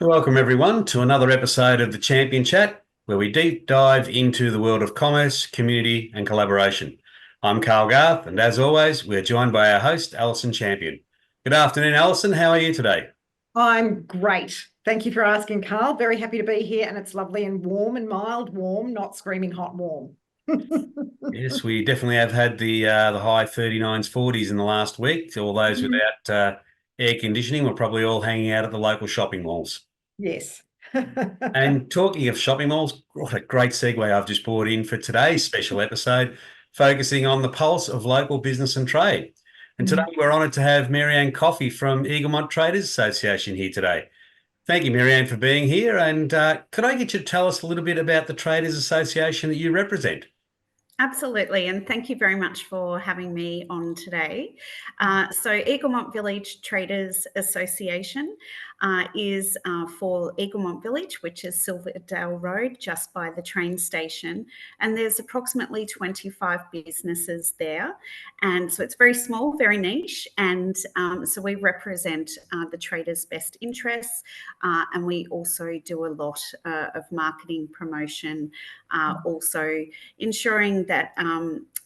Welcome, everyone, to another episode of the Champion Chat, where we deep dive into the world of commerce, community, and collaboration. I'm Carl Garth, and as always, we're joined by our host, Alison Champion. Good afternoon, Alison. How are you today? I'm great. Thank you for asking, Carl. Very happy to be here, and it's lovely and warm and mild warm, not screaming hot warm. Yes, we definitely have had the high 39s, 40s in the last week. All those without air conditioning were probably all hanging out at the local shopping malls. Yes. And talking of shopping malls, what a great segue I've just brought in for today's special episode, focusing on the pulse of local business and trade. And today we're honoured to have Maryanne Coffey from Eaglemont Traders Association here today. Thank you, Maryanne, for being here. And could I get you to tell us a little bit about the Traders Association that you represent? Absolutely, and thank you very much for having me on today. So Eaglemont Village Traders Association is for Eaglemont Village, which is Silverdale Road, just by the train station. And there's approximately 25 businesses there. And so it's very small, very niche. And so we represent the traders' best interests. And we also do a lot of marketing promotion, also ensuring that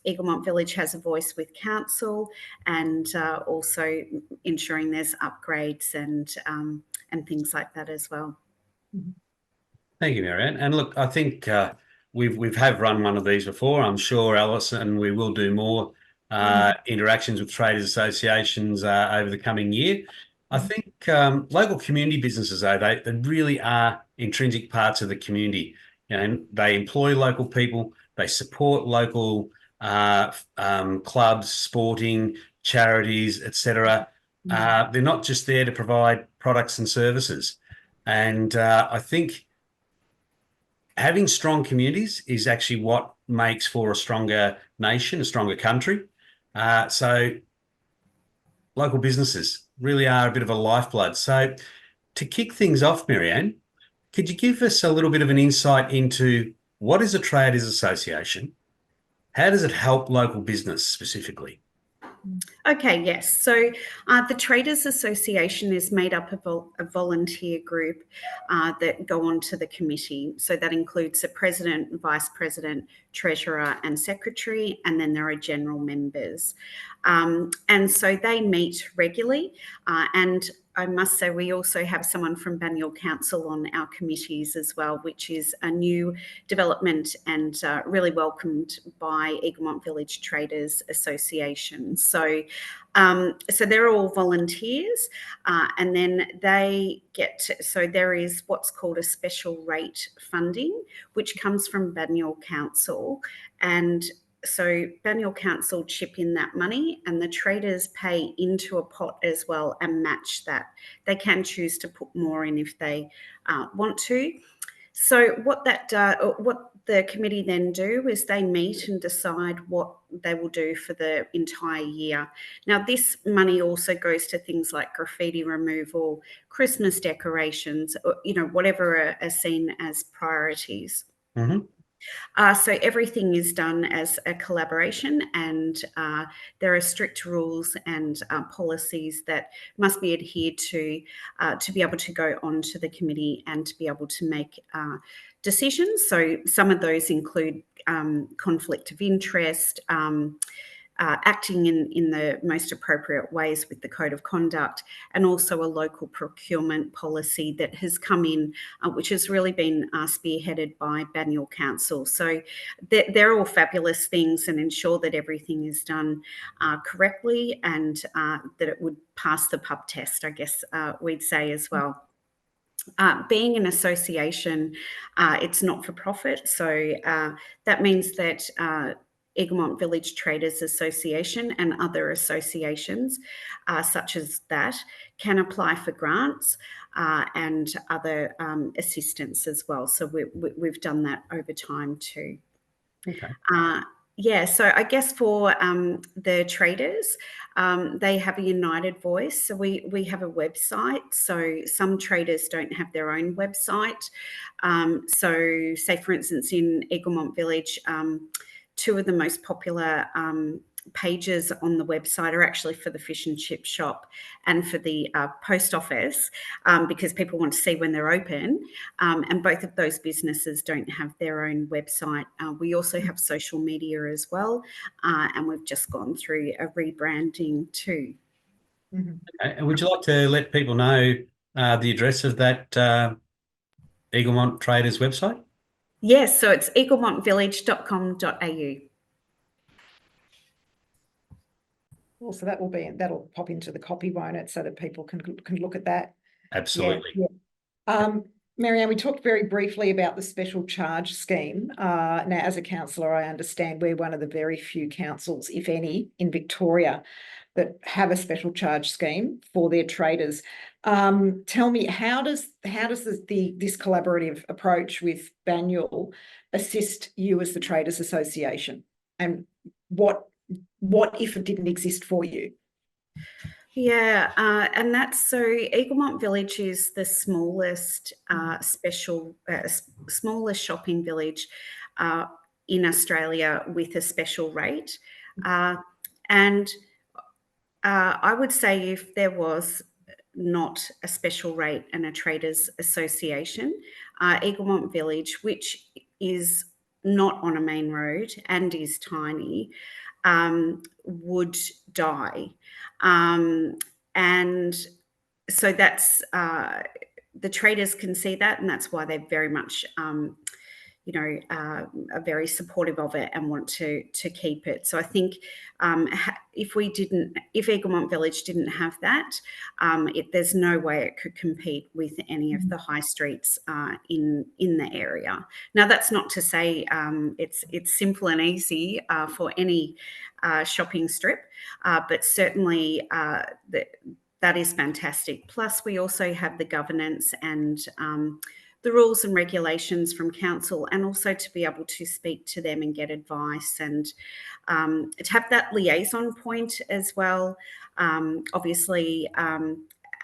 Eaglemont Village has a voice with council, and also ensuring there's upgrades and things like that as well. Thank you, Maryanne. And look, I think we've have run one of these before. I'm sure, Alice, and we will do more interactions with traders associations over the coming year. I think local community businesses, though, they really are intrinsic parts of the community. You know, they employ local people, they support local clubs, sporting, charities, etc. They're not just there to provide products and services. And I think having strong communities is actually what makes for a stronger nation, a stronger country. So local businesses really are a bit of a lifeblood. So to kick things off, Maryanne, could you give us a little bit of an insight into what is a traders association? How does it help local business specifically? Okay, yes. So the Traders Association is made up of a volunteer group that go on to the committee. So that includes a president, vice president, treasurer and secretary, and then there are general members. And so they meet regularly, and I must say we also have someone from Banyule Council on our committees as well, which is a new development and really welcomed by Eaglemont Village Traders Association. So they're all volunteers, and then they get so there is what's called a special rate funding, which comes from Banyule Council, and so Banyule Council chip in that money, and the traders pay into a pot as well and match that. They can choose to put more in if they want to. So what the committee then do is they meet and decide what they will do for the entire year. Now, this money also goes to things like graffiti removal, Christmas decorations, or, whatever are seen as priorities. Mm-hmm. So everything is done as a collaboration, and there are strict rules and policies that must be adhered to be able to go on to the committee and to be able to make decisions. So some of those include conflict of interest, acting in the most appropriate ways with the code of conduct, and also a local procurement policy that has come in, which has really been spearheaded by Banyule Council. So they're all fabulous things and ensure that everything is done correctly, and that it would pass the pub test, I guess we'd say as well. Being an association, it's not for profit. So that means that Eaglemont Village Traders Association and other associations such as that can apply for grants and other assistance as well. So we've done that over time too. Okay. Yeah, so I guess for the traders, they have a united voice. So we have a website. So some traders don't have their own website. So say, for instance, in Eaglemont Village, two of the most popular pages on the website are actually for the fish and chip shop and for the post office, because people want to see when they're open. And both of those businesses don't have their own website. We also have social media as well, and we've just gone through a rebranding too. Mhm. Okay. And would you like to let people know the address of that Eaglemont Traders website? Yes, so it's eaglemontvillage.com.au. Well, so that'll pop into the copy, won't it, so that people can look at that. Absolutely. Yeah. Maryanne, we talked very briefly about the special charge scheme. Now, as a councillor, I understand we're one of the very few councils, if any, in Victoria that have a special charge scheme for their traders. Tell me, how does this collaborative approach with Banyule assist you as the Traders Association, and what if it didn't exist for you? Yeah, and that's so Eaglemont Village is the smallest smallest shopping village in Australia with a special rate. And I would say if there was not a special rate and a traders association, Eaglemont Village, which is not on a main road and is tiny, would die. And so that's the traders can see that, and that's why they're very much are very supportive of it and want to keep it. So I think if Eaglemont Village didn't have that, there's no way it could compete with any of the high streets in the area. Now, that's not to say it's simple and easy for any shopping strip, but certainly that is fantastic. Plus, we also have the governance and the rules and regulations from council, and also to be able to speak to them and get advice, and to have that liaison point as well. Obviously,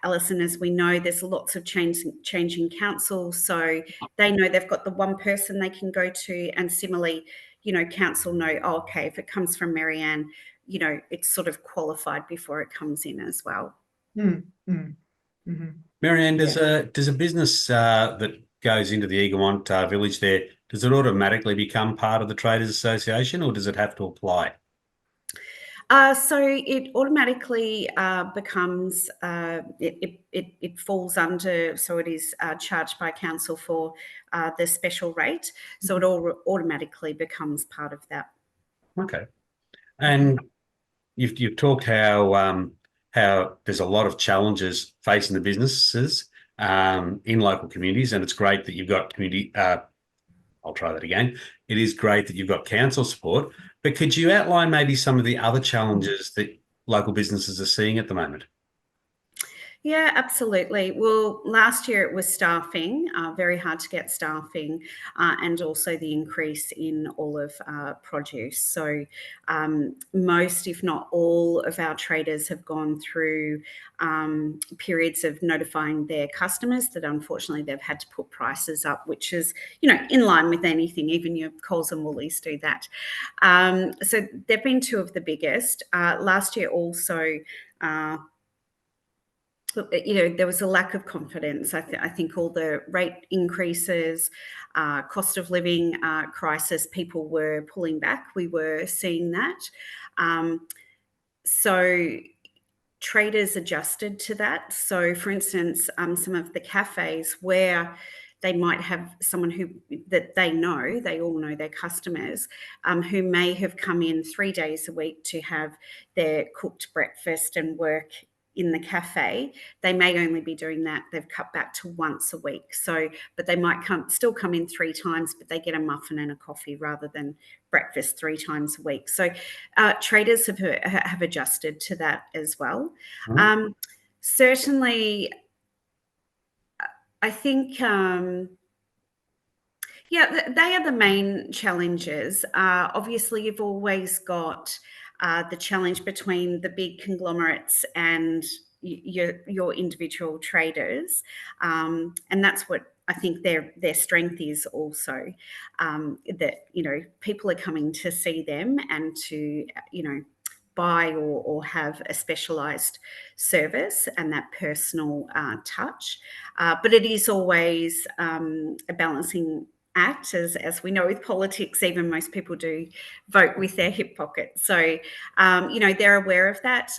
Alison, as we know, there's lots of changing council, so they know they've got the one person they can go to, and similarly, council know, oh, okay, if it comes from Maryanne, it's sort of qualified before it comes in as well. Mm-hmm. Maryanne, does a business that goes into the Eaglemont Village there, does it automatically become part of the Traders Association, or does it have to apply? So it automatically becomes, it falls under, so it is charged by council for the special rate. So it automatically becomes part of that. Okay. And you've talked how there's a lot of challenges facing the businesses in local communities, and it's great that you've got community. I'll try that again. It is great that you've got council support, but could you outline maybe some of the other challenges that local businesses are seeing at the moment? Yeah, absolutely. Well, last year it was staffing, very hard to get staffing, and also the increase in all of produce. So most, if not all, of our traders have gone through periods of notifying their customers that unfortunately they've had to put prices up, which is, in line with anything. Even your Coles and Woolies do that. So they've been two of the biggest. Last year also, there was a lack of confidence. I think all the rate increases, cost of living crisis, people were pulling back. We were seeing that. So traders adjusted to that. So, for instance, some of the cafes where they might have someone that they all know their customers, who may have come in 3 days a week to have their cooked breakfast and work in the cafe. They may only be doing that. They've cut back to once a week. So, but they might still come in 3 times, but they get a muffin and a coffee rather than breakfast 3 times a week. So traders have adjusted to that as well. Mm-hmm. Certainly, I think, they are the main challenges. Obviously, you've always got the challenge between the big conglomerates and your individual traders, and that's what I think their strength is also, that people are coming to see them and to buy or have a specialised service and that personal touch. But it is always a balancing act, as we know with politics. Even most people do vote with their hip pocket. So, they're aware of that.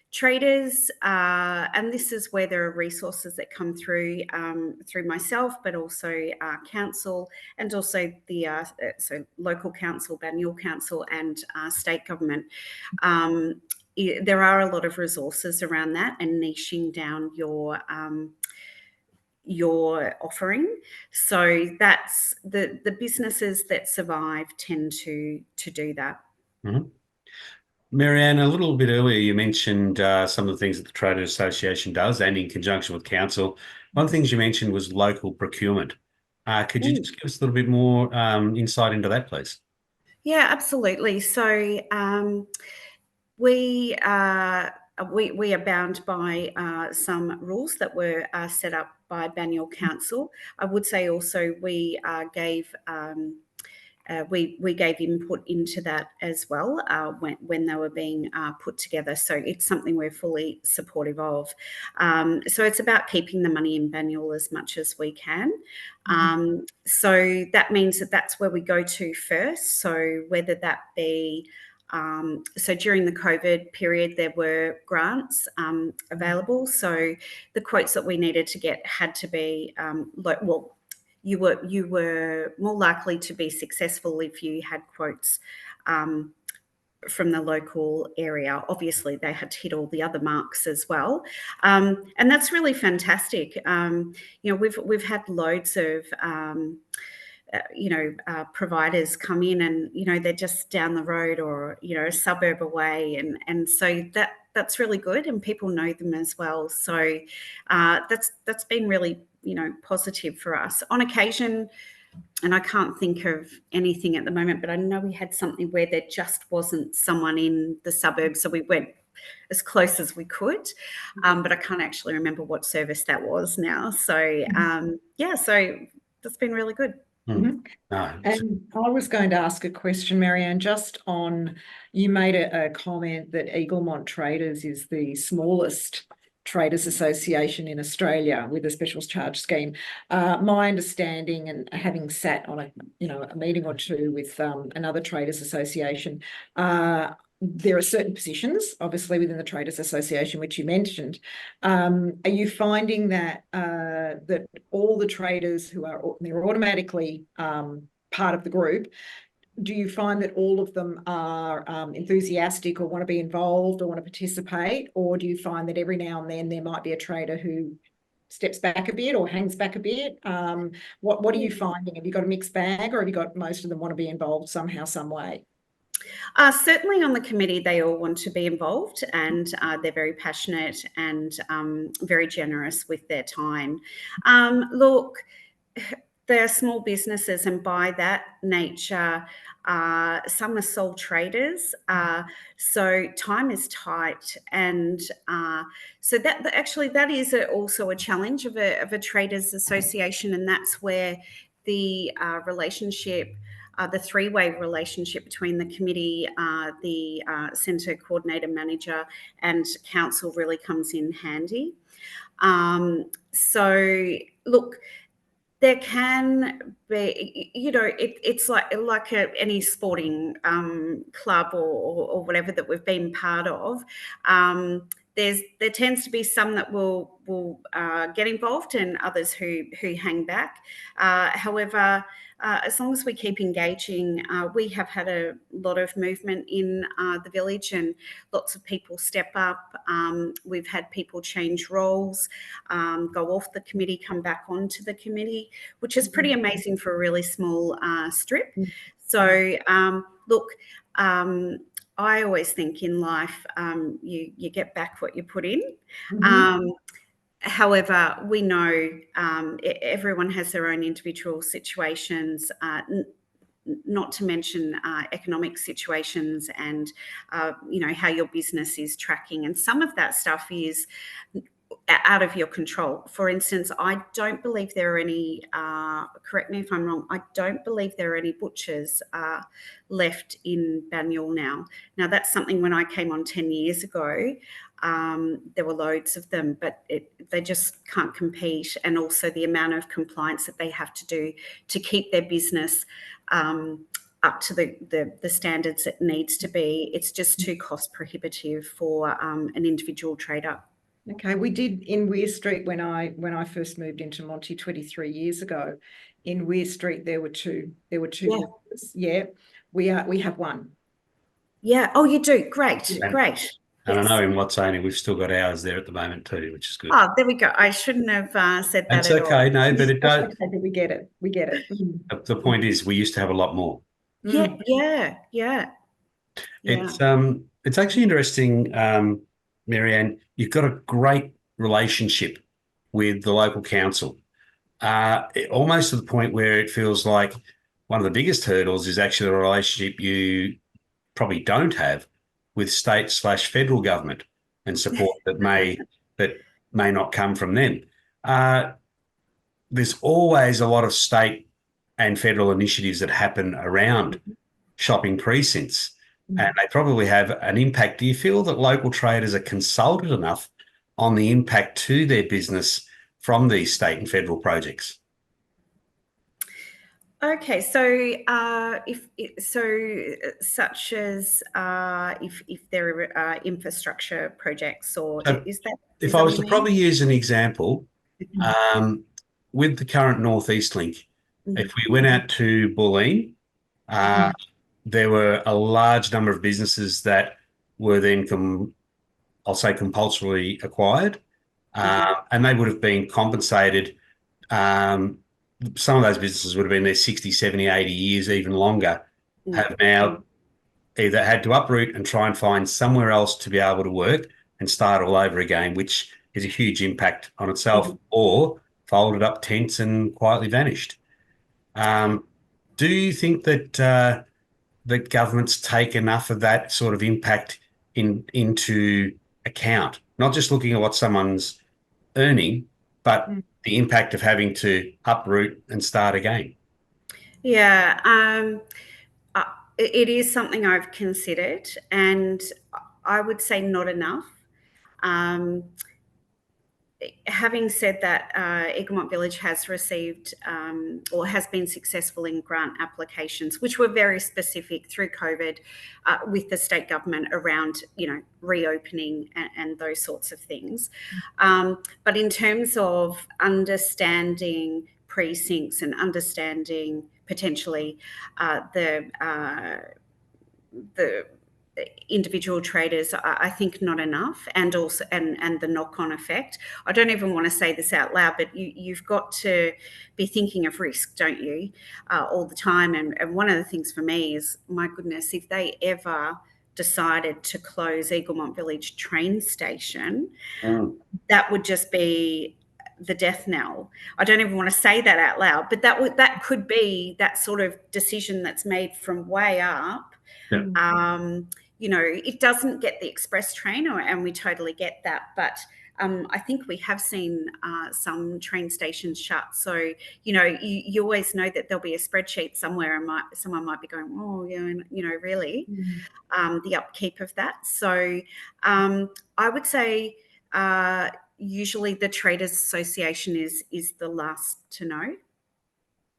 Traders, and this is where there are resources that come through myself, but also council, and also the local council, Banyule Council, and state government. There are a lot of resources around that and niching down your offering. So that's the businesses that survive tend to do that. Mm-hmm. Maryanne, a little bit earlier, you mentioned some of the things that the Traders Association does, and in conjunction with council. One of the things you mentioned was local procurement. Could you just give us a little bit more insight into that, please? Yeah, absolutely. So we are bound by some rules that were set up by Banyule Council. I would say also we gave input into that as well when they were being put together. So it's something we're fully supportive of. So it's about keeping the money in Banyule as much as we can. So that means that's where we go to first. So whether that be so during the COVID period, there were grants available. So the quotes that we needed to get had to be you were more likely to be successful if you had quotes from the local area. Obviously, they had to hit all the other marks as well, and that's really fantastic. We've had loads of providers come in, and they're just down the road or a suburb away, and so that's really good, and people know them as well. So that's been really positive for us. On occasion, and I can't think of anything at the moment, but I know we had something where there just wasn't someone in the suburbs, so we went as close as we could, but I can't actually remember what service that was now. So so that's been really good. And I was going to ask a question, Maryanne, just on, you made a comment that Eaglemont Traders is the smallest Traders Association in Australia with a special charge scheme. My understanding, and having sat on a meeting or two with another Traders Association, there are certain positions, obviously, within the Traders Association, which you mentioned. Are you finding that that all the traders they're automatically part of the group? Do you find that all of them are enthusiastic or want to be involved or want to participate? Or do you find that every now and then there might be a trader who steps back a bit or hangs back a bit? What are you finding? Have you got a mixed bag, or have you got most of them want to be involved somehow, some way? Certainly on the committee, they all want to be involved, and they're very passionate and very generous with their time. Look, they're small businesses, and by that nature, some are sole traders, so time is tight, and so that is also a challenge of a traders association, and that's where the relationship. The three-way relationship between the committee, the centre coordinator manager, and council really comes in handy. So, look, there can be, it's like any sporting club or whatever that we've been part of. There tends to be some that will get involved, and others who hang back. However, as long as we keep engaging, we have had a lot of movement in the village, and lots of people step up. We've had people change roles, go off the committee, come back onto the committee, which is pretty amazing for a really small strip. So, look, I always think in life, you get back what you put in. However, we know everyone has their own individual situations, not to mention economic situations and, how your business is tracking. And some of that stuff is out of your control. For instance, I don't believe there are any, correct me if I'm wrong, I don't believe there are any butchers left in Banyule now. Now, that's something when I came on 10 years ago, there were loads of them, but they just can't compete. And also the amount of compliance that they have to do to keep their business up to the standards it needs to be. It's just too cost prohibitive for an individual trader. Okay, we did in Weir Street when I first moved into Monty 23 years ago. In Weir Street, there were two. Yeah. Butchers. Yeah, we have one. Yeah. Oh, you do. Great. Yeah. Great. And Yes. I know in Watsoni we've still got ours there at the moment too, which is good. Oh, there we go. I shouldn't have said that That's at okay. all. No, but it does. Okay, but we get it. We get it. The point is, we used to have a lot more. Yeah. Yeah. It's actually interesting, Maryanne. You've got a great relationship with the local council, almost to the point where it feels like one of the biggest hurdles is actually the relationship you probably don't have with state/federal government and support that may not come from them. There's always a lot of state and federal initiatives that happen around shopping precincts, and they probably have an impact. Do you feel that local traders are consulted enough on the impact to their business from these state and federal projects? Okay, so such as if there are infrastructure projects, or So is that? If I was to probably use an example, with the current Northeast Link, if we went out to Bulleen, there were a large number of businesses that were then, I'll say, compulsorily acquired, and they would have been compensated. Some of those businesses would have been there 60, 70, 80 years, even longer, have now either had to uproot and try and find somewhere else to be able to work and start all over again, which is a huge impact on itself, or folded up tents and quietly vanished. Do you think that that governments take enough of that sort of impact into account, not just looking at what someone's earning, but the impact of having to uproot and start again? Yeah, it is something I've considered, and I would say not enough. Having said that, Eaglemont Village has received or has been successful in grant applications, which were very specific through COVID with the state government around, reopening and those sorts of things. But in terms of understanding precincts and understanding potentially the individual traders, I think not enough, and also and the knock-on effect. I don't even want to say this out loud, but you've got to be thinking of risk, don't you, all the time. And one of the things for me is, my goodness, if they ever decided to close Eaglemont Village train station, that would just be the death knell. I don't even want to say that out loud, but that could be that sort of decision that's made from way up. Yeah. It doesn't get the express train, and we totally get that. But I think we have seen some train stations shut. So, you always know that there'll be a spreadsheet somewhere, and someone might be going, oh, yeah, really, the upkeep of that. So I would say usually the Traders Association is the last to know.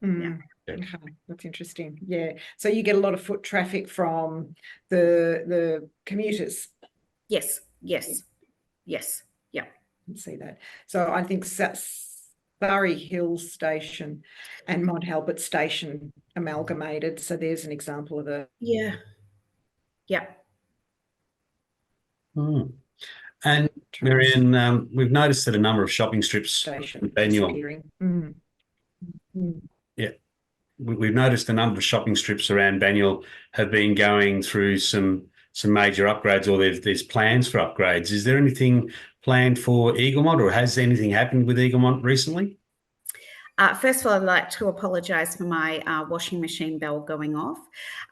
Yeah. Okay, that's interesting. Yeah, so you get a lot of foot traffic from the commuters. Yes. Yeah. I see that. So I think Surrey Hills Station and Mont Albert Station amalgamated. So there's an example of a yeah. And Maryanne, we've noticed that a number of shopping strips in Banyule. Yeah, we've noticed a number of shopping strips around Banyule have been going through some major upgrades, or there's plans for upgrades. Is there anything planned for Eaglemont, or has anything happened with Eaglemont recently? First of all, I'd like to apologise for my washing machine bell going off.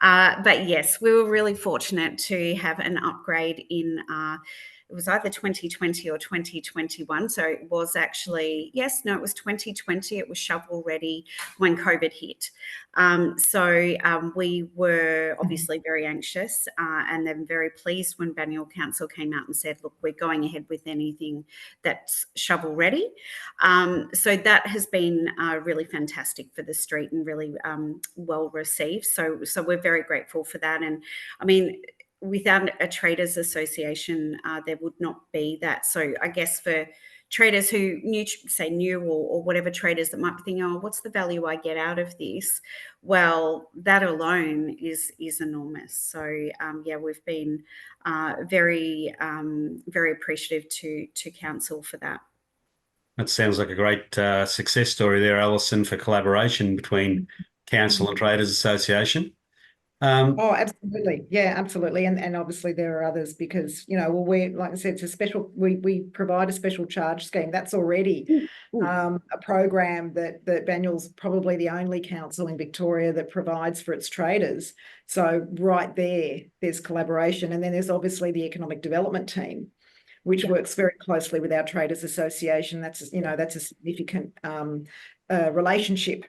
But yes, we were really fortunate to have an upgrade in it was either 2020 or 2021. So it was actually, it was 2020. It was shovel ready when COVID hit. We were obviously very anxious and then very pleased when Banyule Council came out and said, look, we're going ahead with anything that's shovel ready. So that has been really fantastic for the street and really well received. So we're very grateful for that. And I mean, without a traders association, there would not be that. So I guess for traders who new or whatever traders that might be thinking, oh, what's the value I get out of this? Well, that alone is enormous. So we've been very appreciative to council for that. That sounds like a great success story there, Alison, for collaboration between council and traders association. Oh, absolutely. Yeah, absolutely. And obviously there are others because, we, like I said, it's a special, we provide a special charge scheme. That's already a program that Banyule's probably the only council in Victoria that provides for its traders. So right there's collaboration. And then there's obviously the economic development team, which works very closely with our traders association. That's a significant relationship.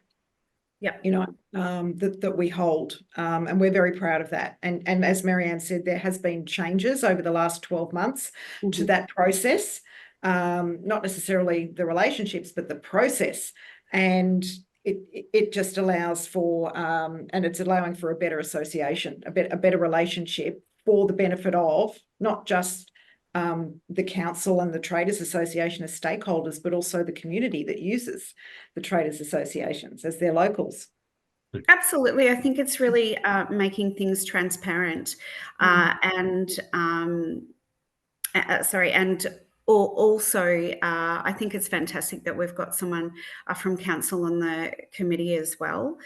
That we hold, and we're very proud of that. And as Maryanne said, there has been changes over the last 12 months to that process, not necessarily the relationships, but the process. And it just allows for, and it's allowing for a better association, a better relationship for the benefit of not just the council and the traders association as stakeholders, but also the community that uses the traders associations as their locals. Absolutely. I think it's really making things transparent also, I think it's fantastic that we've got someone from council on the committee as well,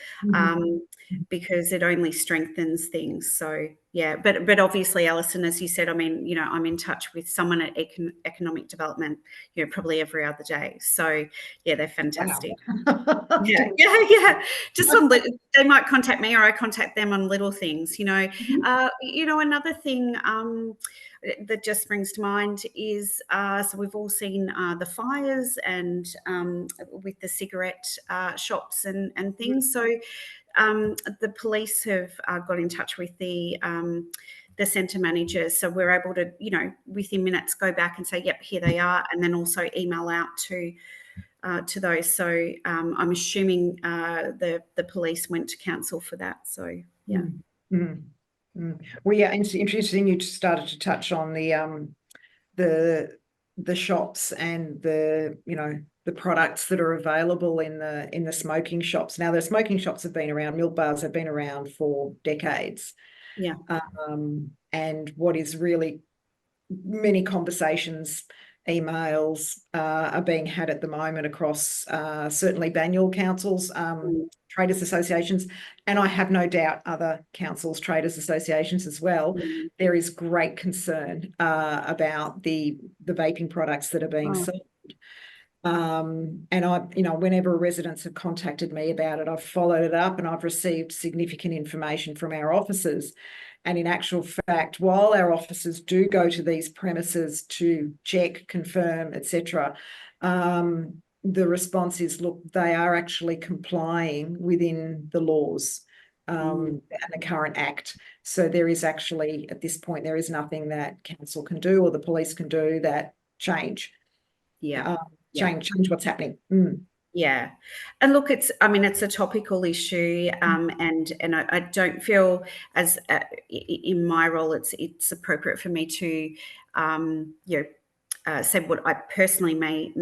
because it only strengthens things. So yeah, but obviously, Alison, as you said, I mean, I'm in touch with someone at economic development, probably every other day. So yeah, they're fantastic. Wow. Yeah. Just on they might contact me or I contact them on little things. Another thing that just springs to mind is so we've all seen the fires and with the cigarette shops and things. So the police have got in touch with the centre managers, so we're able to within minutes go back and say, yep, here they are, and then also email out to those. So I'm assuming the police went to council for that. So yeah. Well, yeah, it's interesting you started to touch on the shops and the products that are available in the smoking shops. Now, the smoking shops have been around, milk bars have been around for decades. Yeah. And what is really many conversations, emails are being had at the moment across certainly Banyule councils, traders associations, and I have no doubt other councils, traders associations as well. There is great concern about the vaping products that are being sold. And I, whenever residents have contacted me about it, I've followed it up and I've received significant information from our officers. And in actual fact, while our officers do go to these premises to check, confirm, etc., the response is, look, they are actually complying within the laws and the current act. So there is actually, at this point, there is nothing that council can do or the police can do that change. Change what's happening. Yeah. And look, it's a topical issue. And I don't feel as in my role, it's appropriate for me to, say what I personally may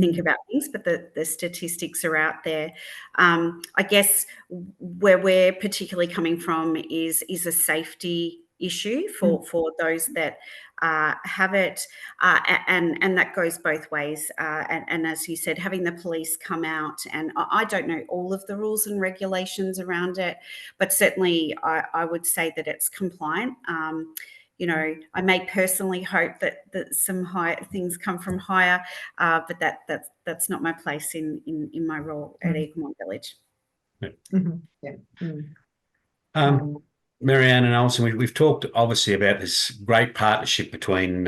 think about things, but the statistics are out there. I guess where we're particularly coming from is a safety issue for those that have it, and that goes both ways. And as you said, having the police come out, and I don't know all of the rules and regulations around it, but certainly I would say that it's compliant. I may personally hope that some higher things come from higher, but that's not my place in my role at Eaglemont Village. Maryanne and Alison, we've talked obviously about this great partnership between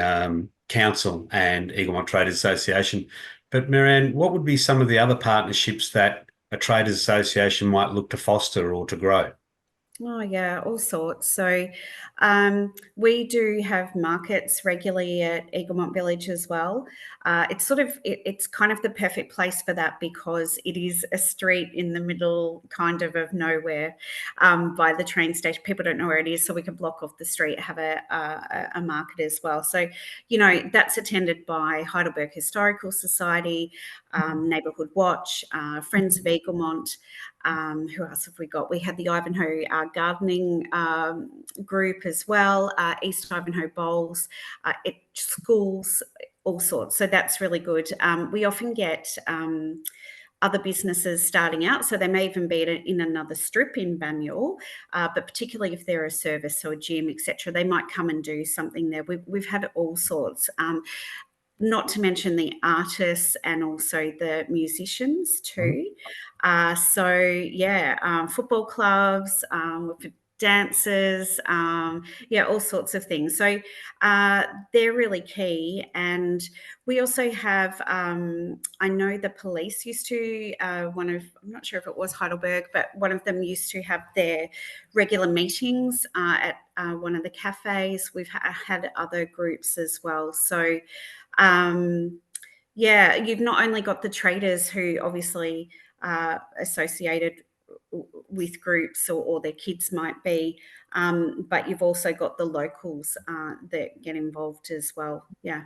Council and Eaglemont Traders Association. But Maryanne, what would be some of the other partnerships that a traders association might look to foster or to grow? Oh yeah, all sorts. So we do have markets regularly at Eaglemont Village as well. It's kind of the perfect place for that because it is a street in the middle kind of nowhere by the train station. People don't know where it is, so we can block off the street, have a market as well. So, you know, that's attended by Heidelberg Historical Society, Neighbourhood Watch, Friends of Eaglemont. Who else have we got? We had the Ivanhoe gardening group as well, East Ivanhoe Bowls, schools, all sorts. So that's really good. We often get other businesses starting out, so they may even be in another strip in Banyule, but particularly if they're a service, so a gym, etc., they might come and do something there. We've had all sorts. Not to mention the artists and also the musicians too. Football clubs, dancers, all sorts of things. So they're really key. And we also have, I know the police used to, I'm not sure if it was Heidelberg, but one of them used to have their regular meetings at one of the cafes. We've had other groups as well. So you've not only got the traders who obviously are associated with groups or their kids might be, but you've also got the locals that get involved as well. Yeah.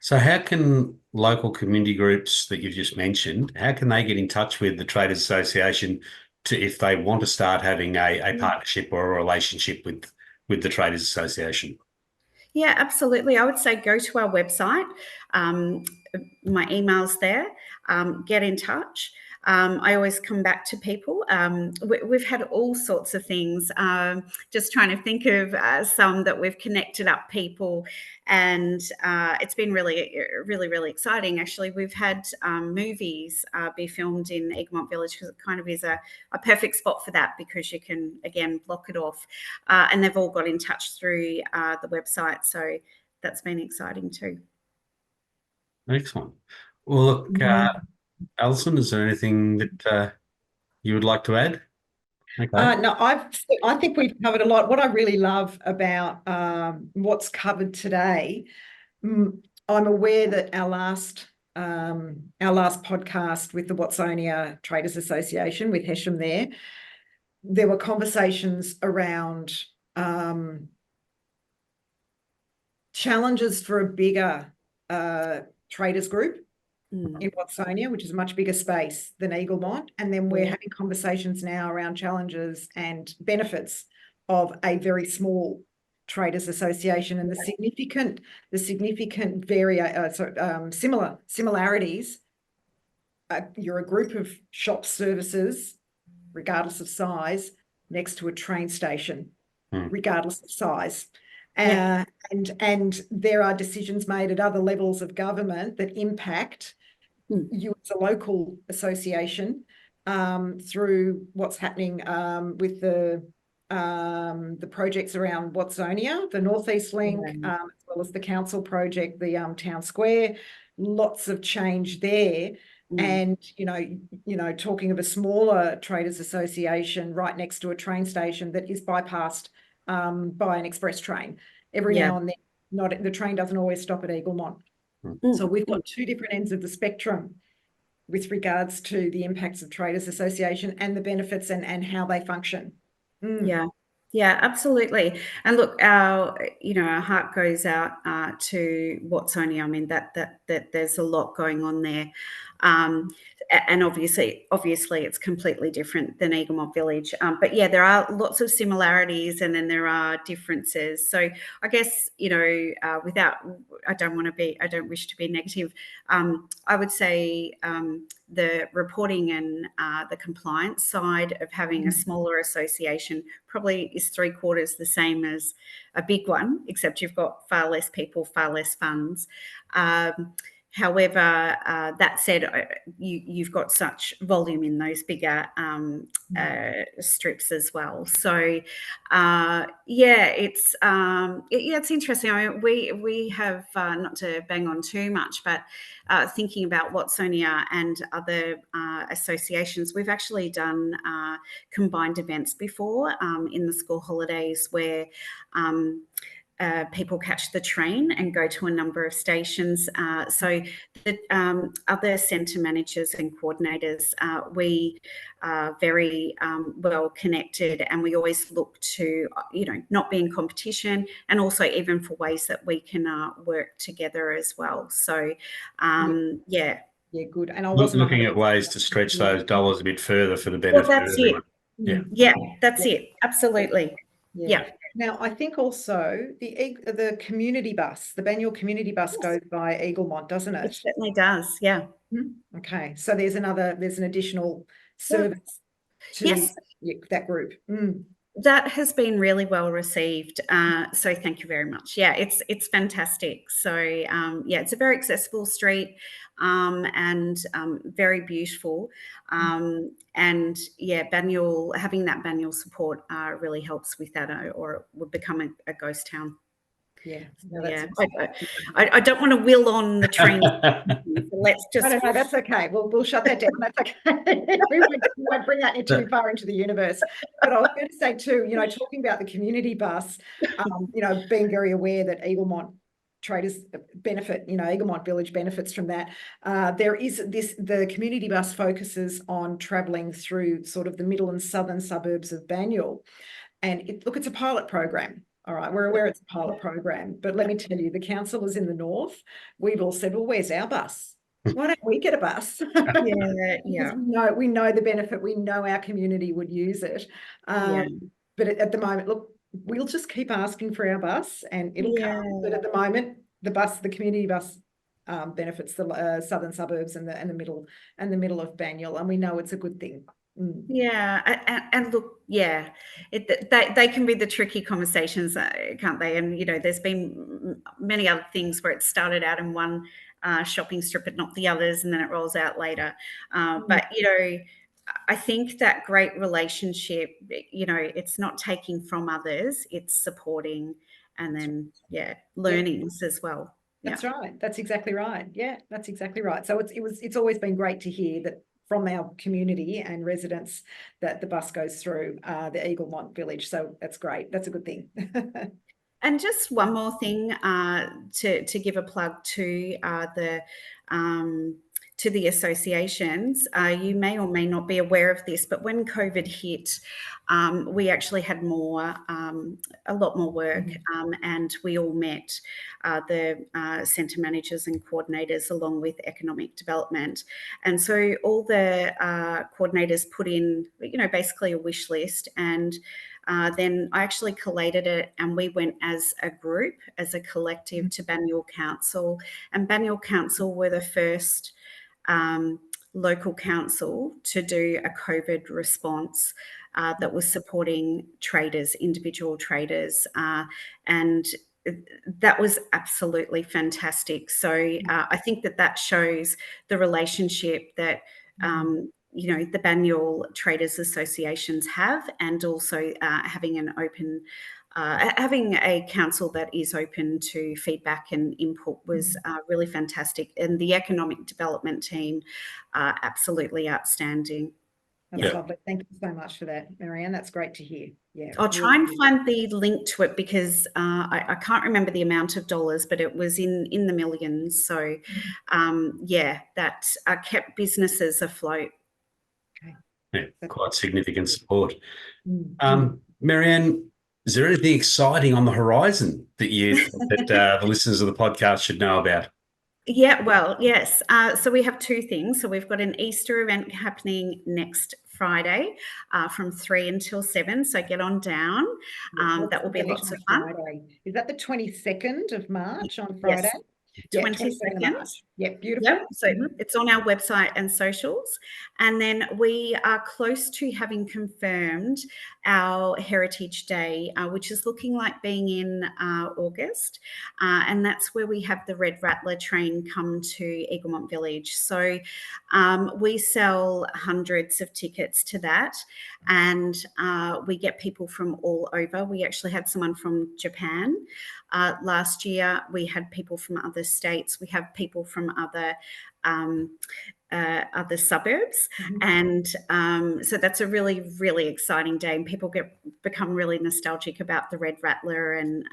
So how can local community groups that you've just mentioned, how can they get in touch with the Traders Association if they want to start having a partnership or a relationship with the Traders Association? Yeah, absolutely. I would say go to our website. My email's there. Get in touch. I always come back to people. We've had all sorts of things. Just trying to think of some that we've connected up people, and it's been really, really, really exciting. Actually, we've had movies be filmed in Eaglemont Village because it kind of is a perfect spot for that because you can again block it off, and they've all got in touch through the website. So that's been exciting too. Excellent. Well, look, Alison, is there anything that you would like to add? Okay. No, I think we've covered a lot. What I really love about what's covered today, I'm aware that our last podcast with the Watsonia Traders Association with Hesham there were conversations around challenges for a bigger traders group in Watsonia, which is a much bigger space than Eaglemont. And then we're having conversations now around challenges and benefits of a very small traders association and the significant similarities. You're a group of shop services, regardless of size, next to a train station, regardless of size. And there are decisions made at other levels of government that impact you as a local association through what's happening with the projects around Watsonia, the Northeast Link, as well as the council project, the town square. Lots of change there. And talking of a smaller traders association right next to a train station that is bypassed by an express train every now and then. The train doesn't always stop at Eaglemont. So we've got two different ends of the spectrum with regards to the impacts of Traders Association and the benefits and how they function. Yeah, absolutely. And look, our heart goes out to Watsonia. I mean, that there's a lot going on there. And obviously it's completely different than Eaglemont Village. But yeah, there are lots of similarities and then there are differences. So I guess, I don't wish to be negative. I would say the reporting and the compliance side of having a smaller association probably is 3/4 the same as a big one, except you've got far less people, far less funds. However, that said, you've got such volume in those bigger strips as well. So, it's interesting. I mean, we have not to bang on too much, but thinking about Watsonia and other associations, we've actually done combined events before in the school holidays where people catch the train and go to a number of stations. So the other centre managers and coordinators, we are very well connected, and we always look to, not be in competition, and also even for ways that we can work together as well. So, yeah. Yeah, good. And I wasn't looking at ways to stretch those dollars a bit further for the benefit of everyone. Yeah, that's it. Absolutely. Yeah. Now, I think also the community bus, the Banyule community bus goes by Eaglemont, doesn't it? It certainly does. Yeah. Okay, so there's an additional service to that group. That has been really well received. So thank you very much. Yeah, it's fantastic. So it's a very accessible street and very beautiful. And yeah, Banyule, having that Banyule support really helps with that, or it would become a ghost town. Yeah, I don't want to will on the train. So let's just. No, that's okay. We'll shut that down. That's okay. we won't bring that too far into the universe. But I was going to say too, talking about the community bus, being very aware that Eaglemont traders benefit, Eaglemont Village benefits from that. The community bus focuses on travelling through sort of the middle and southern suburbs of Banyule, and it's a pilot program. All right, we're aware it's a pilot program, but let me tell you, the councillors in the north, we've all said, well, where's our bus? Why don't we get a bus? We know the benefit. We know our community would use it. But at the moment, look, we'll just keep asking for our bus, and it'll come. But at the moment, the community bus benefits the southern suburbs and the middle of Banyule, and we know it's a good thing. Yeah, and look, they can be the tricky conversations, can't they? And there's been many other things where it started out in one shopping strip but not the others, and then it rolls out later. But I think that great relationship, it's not taking from others, it's supporting, and then learnings as well. That's right. That's exactly right. Yeah, that's exactly right. So it's always been great to hear that from our community and residents that the bus goes through the Eaglemont Village. So that's great. That's a good thing. And just one more thing to give a plug to the associations. You may or may not be aware of this, but when COVID hit, we actually had a lot more work, and we all met, the centre managers and coordinators along with economic development. And so all the coordinators put in, basically a wish list, and then I actually collated it, and we went as a group, as a collective, to Banyule Council, and Banyule Council were the first local council to do a COVID response that was supporting traders, individual traders, and that was absolutely fantastic. So I think that shows the relationship that the Banyule Traders Associations have, and also having a council that is open to feedback and input was really fantastic. And the economic development team are absolutely outstanding. That's lovely. Thank you so much for that, Maryanne. That's great to hear. Yeah, I'll try and find the link to it, because I can't remember the amount of dollars, but it was in the millions. So that kept businesses afloat. Yeah, quite significant support. Maryanne, is there anything exciting on the horizon that the listeners of the podcast should know about? Yeah, well, yes. So we have two things. So we've got an Easter event happening next Friday from 3 until 7. So get on down. That will be lots of fun. Friday? Is that the 22nd of March on Friday? Yeah, 22nd. 22nd of March. Yeah, beautiful. Yep. So Mhm. it's on our website and socials. And then we are close to having confirmed our Heritage Day, which is looking like being in August. And that's where we have the Red Rattler train come to Eaglemont Village. So we sell hundreds of tickets to that. And we get people from all over. We actually had someone from Japan. Last year, we had people from other states. We have people from other suburbs, and so that's a really, really exciting day. And people become really nostalgic about the Red Rattler, and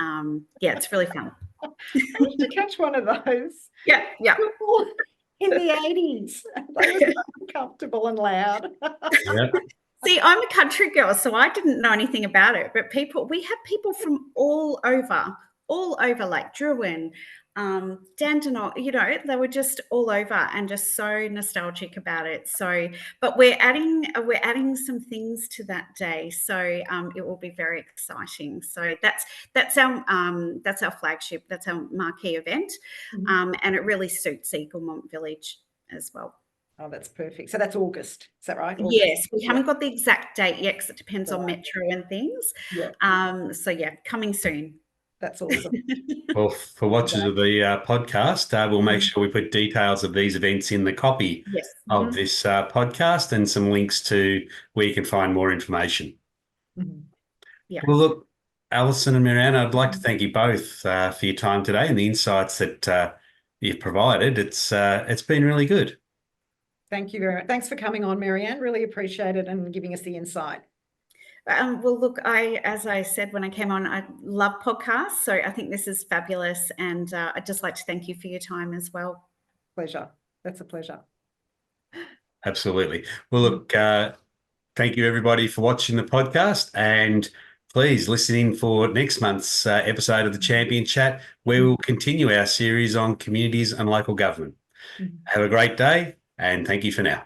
yeah, it's really fun. I used to catch one of those. Yeah. In the 80s. They were so uncomfortable and loud. Yeah. See, I'm a country girl, so I didn't know anything about it. But we have people from all over, like Druin, Dandenong, they were just all over and just so nostalgic about it. So, but we're adding some things to that day, so it will be very exciting. So that's our flagship, that's our marquee event, and it really suits Eaglemont Village as well. Oh, that's perfect. So that's August. Is that right? August? Yes, we haven't got the exact date yet because it depends on Metro and things. Yeah. So yeah, coming soon. That's awesome. Well, for watchers of the podcast, we'll make sure we put details of these events in the copy of this podcast and some links to where you can find more information. Yeah. Well, look, Alison and Maryanne, I'd like to thank you both for your time today and the insights that you've provided. It's been really good. Thank you very much. Thanks for coming on, Maryanne. Really appreciate it and giving us the insight. Well, look, as I said when I came on, I love podcasts, so I think this is fabulous, and I'd just like to thank you for your time as well. Pleasure. That's a pleasure. Absolutely. Well, look, thank you everybody for watching the podcast, and please listen in for next month's episode of the Champion Chat, where we'll continue our series on communities and local government. Have a great day, and thank you for now.